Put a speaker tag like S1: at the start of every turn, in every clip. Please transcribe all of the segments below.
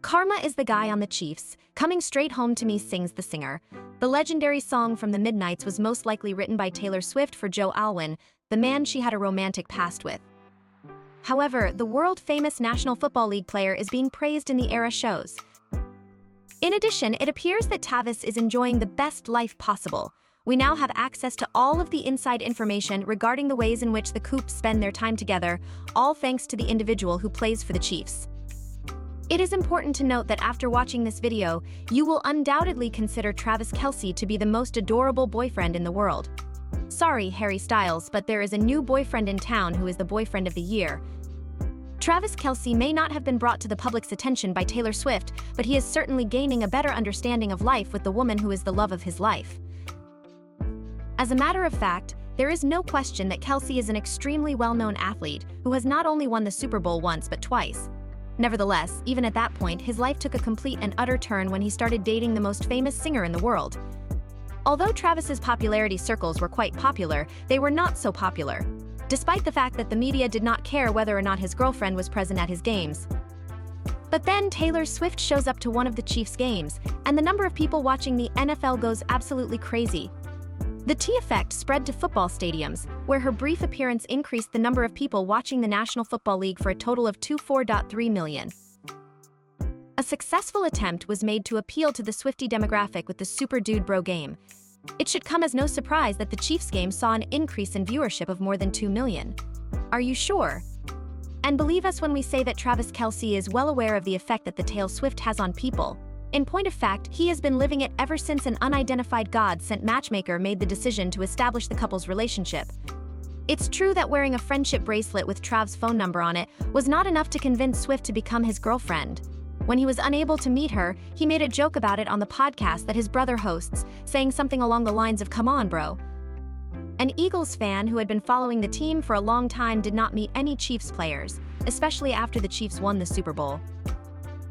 S1: Karma is the guy on the Chiefs. Coming straight home to me, sings the singer. The legendary song from the Midnights was most likely written by Taylor Swift for Joe Alwyn, the man she had a romantic past with. However, the world-famous National Football League player is being praised in the era shows. In addition, it appears that Travis is enjoying the best life possible. We now have access to all of the inside information regarding the ways in which the Coups spend their time together, all thanks to the individual who plays for the Chiefs. It is important to note that after watching this video, you will undoubtedly consider Travis Kelce to be the most adorable boyfriend in the world. Sorry, Harry Styles, but there is a new boyfriend in town who is the boyfriend of the year. Travis Kelce may not have been brought to the public's attention by Taylor Swift, but he is certainly gaining a better understanding of life with the woman who is the love of his life. As a matter of fact, there is no question that Kelce is an extremely well-known athlete who has not only won the Super Bowl once but twice. Nevertheless, even at that point, his life took a complete and utter turn when he started dating the most famous singer in the world. Although Travis's popularity circles were quite popular, they were not so popular, despite the fact that the media did not care whether or not his girlfriend was present at his games. But then Taylor Swift shows up to one of the Chiefs' games, and the number of people watching the NFL goes absolutely crazy. The T effect spread to football stadiums, where her brief appearance increased the number of people watching the National Football League for a total of 24.3 million. A successful attempt was made to appeal to the Swiftie demographic with the Super Dude Bro game. It should come as no surprise that the Chiefs game saw an increase in viewership of more than 2 million. Are you sure? And believe us when we say that Travis Kelce is well aware of the effect that the Taylor Swift has on people. In point of fact, he has been living it ever since an unidentified God-sent matchmaker made the decision to establish the couple's relationship. It's true that wearing a friendship bracelet with Trav's phone number on it was not enough to convince Swift to become his girlfriend. When he was unable to meet her, he made a joke about it on the podcast that his brother hosts, saying something along the lines of, "Come on, bro." An Eagles fan who had been following the team for a long time did not meet any Chiefs players, especially after the Chiefs won the Super Bowl.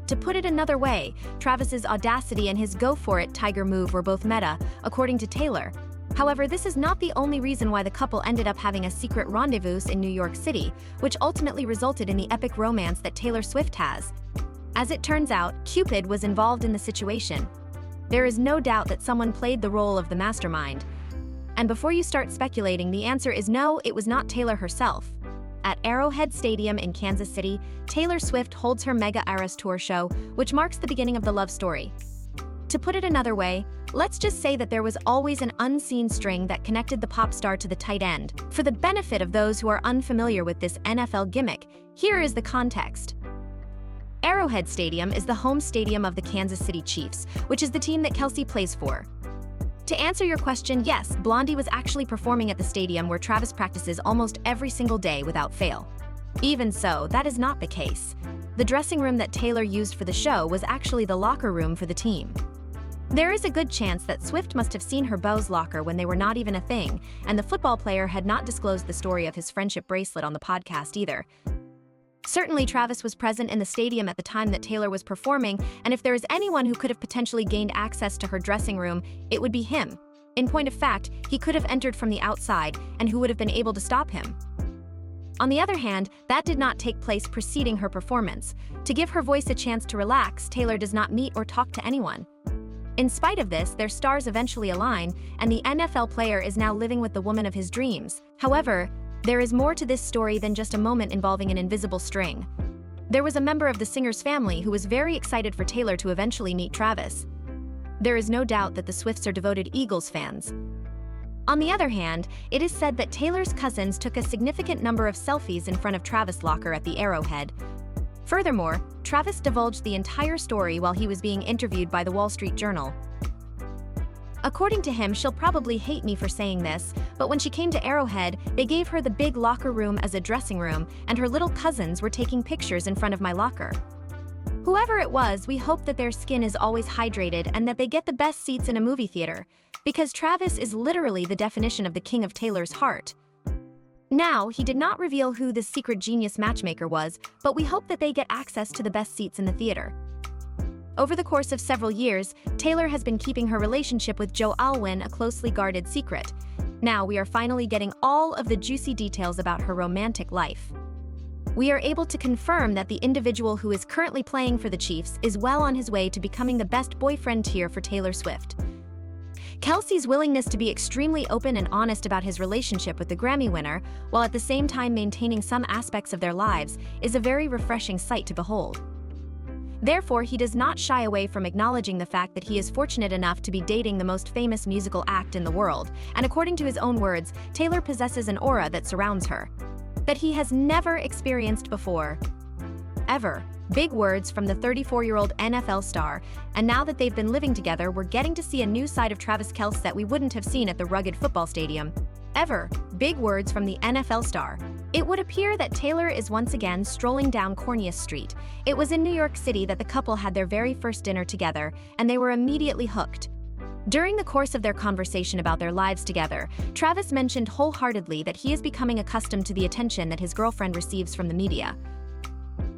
S1: To put it another way, Travis's audacity and his go-for-it Tiger move were both meta, according to Taylor. However, this is not the only reason why the couple ended up having a secret rendezvous in New York City, which ultimately resulted in the epic romance that Taylor Swift has. As it turns out, Cupid was involved in the situation. There is no doubt that someone played the role of the mastermind. And before you start speculating, the answer is no, it was not Taylor herself. At Arrowhead Stadium in Kansas City, Taylor Swift holds her Mega Eras Tour show, which marks the beginning of the love story. To put it another way, let's just say that there was always an unseen string that connected the pop star to the tight end. For the benefit of those who are unfamiliar with this NFL gimmick, here is the context. Arrowhead Stadium is the home stadium of the Kansas City Chiefs, which is the team that Kelce plays for. To answer your question, yes, Blondie was actually performing at the stadium where Travis practices almost every single day without fail. Even so, that is not the case. The dressing room that Taylor used for the show was actually the locker room for the team. There is a good chance that Swift must have seen her beau's locker when they were not even a thing, and the football player had not disclosed the story of his friendship bracelet on the podcast either. Certainly, Travis was present in the stadium at the time that Taylor was performing, and if there is anyone who could have potentially gained access to her dressing room, it would be him. In point of fact, he could have entered from the outside, and who would have been able to stop him? On the other hand, that did not take place preceding her performance. To give her voice a chance to relax, Taylor does not meet or talk to anyone. In spite of this, their stars eventually align, and the NFL player is now living with the woman of his dreams. However, there is more to this story than just a moment involving an invisible string. There was a member of the singer's family who was very excited for Taylor to eventually meet Travis. There is no doubt that the Swifts are devoted Eagles fans. On the other hand, it is said that Taylor's cousins took a significant number of selfies in front of Travis' locker at the Arrowhead. Furthermore, Travis divulged the entire story while he was being interviewed by the Wall Street Journal. According to him, she'll probably hate me for saying this, but when she came to Arrowhead, they gave her the big locker room as a dressing room, and her little cousins were taking pictures in front of my locker. Whoever it was, we hope that their skin is always hydrated and that they get the best seats in a movie theater, because Travis is literally the definition of the king of Taylor's heart. Now, he did not reveal who this secret genius matchmaker was, but we hope that they get access to the best seats in the theater. Over the course of several years, Taylor has been keeping her relationship with Joe Alwyn a closely guarded secret. Now we are finally getting all of the juicy details about her romantic life. we are able to confirm that the individual who is currently playing for the Chiefs is well on his way to becoming the best boyfriend tier for Taylor Swift. Kelce's willingness to be extremely open and honest about his relationship with the Grammy winner, while at the same time maintaining some aspects of their lives, is a very refreshing sight to behold. Therefore, he does not shy away from acknowledging the fact that he is fortunate enough to be dating the most famous musical act in the world, and according to his own words, Taylor possesses an aura that surrounds her that he has never experienced before. Ever. Big words from the 34-year-old NFL star, and now that they've been living together, we're getting to see a new side of Travis Kelce that we wouldn't have seen at the rugged football stadium. Ever. Big words from the NFL star. It would appear that Taylor is once again strolling down Cornius Street. It was in New York City that the couple had their very first dinner together, and they were immediately hooked. During the course of their conversation about their lives together, Travis mentioned wholeheartedly that he is becoming accustomed to the attention that his girlfriend receives from the media.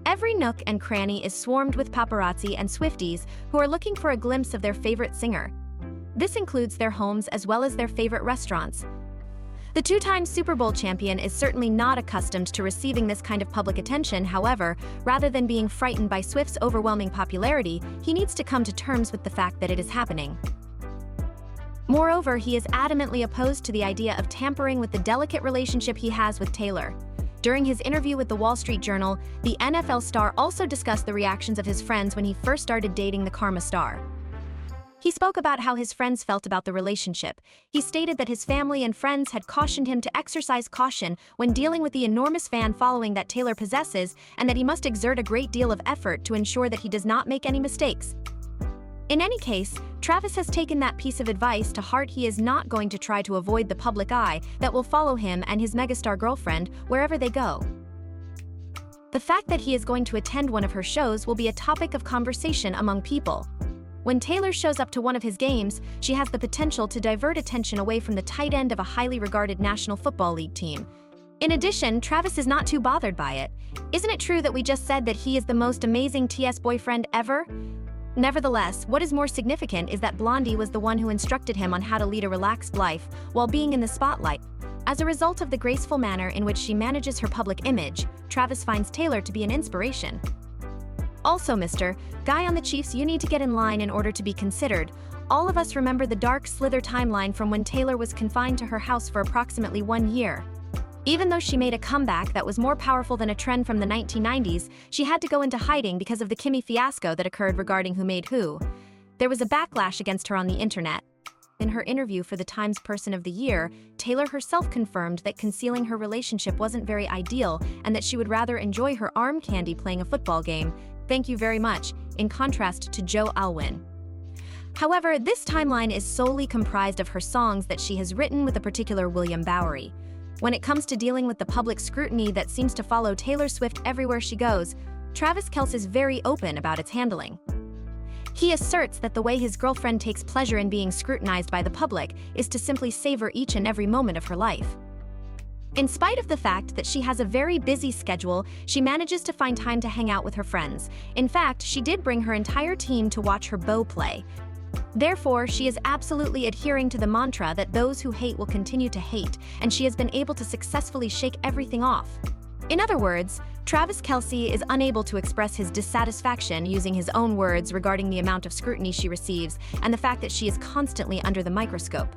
S1: Every nook and cranny is swarmed with paparazzi and Swifties who are looking for a glimpse of their favorite singer. This includes their homes as well as their favorite restaurants. The two-time Super Bowl champion is certainly not accustomed to receiving this kind of public attention. However, rather than being frightened by Swift's overwhelming popularity, he needs to come to terms with the fact that it is happening. Moreover, he is adamantly opposed to the idea of tampering with the delicate relationship he has with Taylor. During his interview with the Wall Street Journal, the NFL star also discussed the reactions of his friends when he first started dating the Karma star. He spoke about how his friends felt about the relationship. He stated that his family and friends had cautioned him to exercise caution when dealing with the enormous fan following that Taylor possesses, and that he must exert a great deal of effort to ensure that he does not make any mistakes. In any case, Travis has taken that piece of advice to heart. He is not going to try to avoid the public eye that will follow him and his megastar girlfriend wherever they go. The fact that he is going to attend one of her shows will be a topic of conversation among people. When Taylor shows up to one of his games, she has the potential to divert attention away from the tight end of a highly regarded National Football League team. In addition, Travis is not too bothered by it. Isn't it true that we just said that he is the most amazing TS boyfriend ever? Nevertheless, what is more significant is that Blondie was the one who instructed him on how to lead a relaxed life while being in the spotlight. As a result of the graceful manner in which she manages her public image, Travis finds Taylor to be an inspiration. Also, Mr. Guy on the Chiefs, you need to get in line in order to be considered. All of us remember the dark Slither timeline from when Taylor was confined to her house for approximately 1 year. Even though she made a comeback that was more powerful than a trend from the 1990s, she had to go into hiding because of the Kimmy fiasco that occurred regarding who made who. There was a backlash against her on the internet. In her interview for the Times Person of the Year, Taylor herself confirmed that concealing her relationship wasn't very ideal and that she would rather enjoy her arm candy playing a football game. Thank you very much, in contrast to Joe Alwyn. However, this timeline is solely comprised of her songs that she has written with a particular William Bowery. When it comes to dealing with the public scrutiny that seems to follow Taylor Swift everywhere she goes, Travis Kelce is very open about its handling. He asserts that the way his girlfriend takes pleasure in being scrutinized by the public is to simply savor each and every moment of her life. In spite of the fact that she has a very busy schedule, she manages to find time to hang out with her friends. In fact, she did bring her entire team to watch her bow play. Therefore, she is absolutely adhering to the mantra that those who hate will continue to hate, and she has been able to successfully shake everything off. In other words, Travis Kelce is unable to express his dissatisfaction using his own words regarding the amount of scrutiny she receives and the fact that she is constantly under the microscope.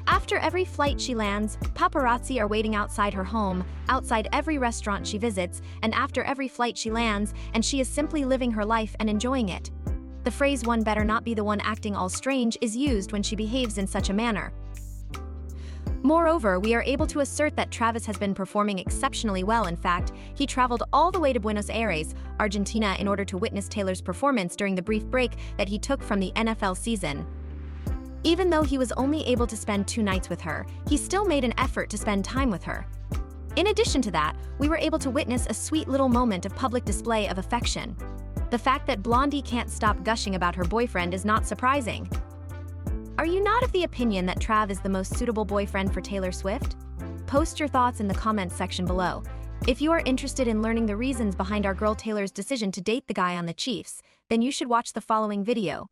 S1: After every flight she lands, paparazzi are waiting outside her home, outside every restaurant she visits, and after every flight she lands, and she is simply living her life and enjoying it. The phrase "one better not be the one acting all strange" is used when she behaves in such a manner. Moreover, we are able to assert that Travis has been performing exceptionally well. In fact, he traveled all the way to Buenos Aires, Argentina, in order to witness Taylor's performance during the brief break that he took from the NFL season. Even though he was only able to spend 2 nights with her, he still made an effort to spend time with her. In addition to that, we were able to witness a sweet little moment of public display of affection. The fact that Blondie can't stop gushing about her boyfriend is not surprising. Are you not of the opinion that Trav is the most suitable boyfriend for Taylor Swift? Post your thoughts in the comments section below. If you are interested in learning the reasons behind our girl Taylor's decision to date the guy on the Chiefs, then you should watch the following video.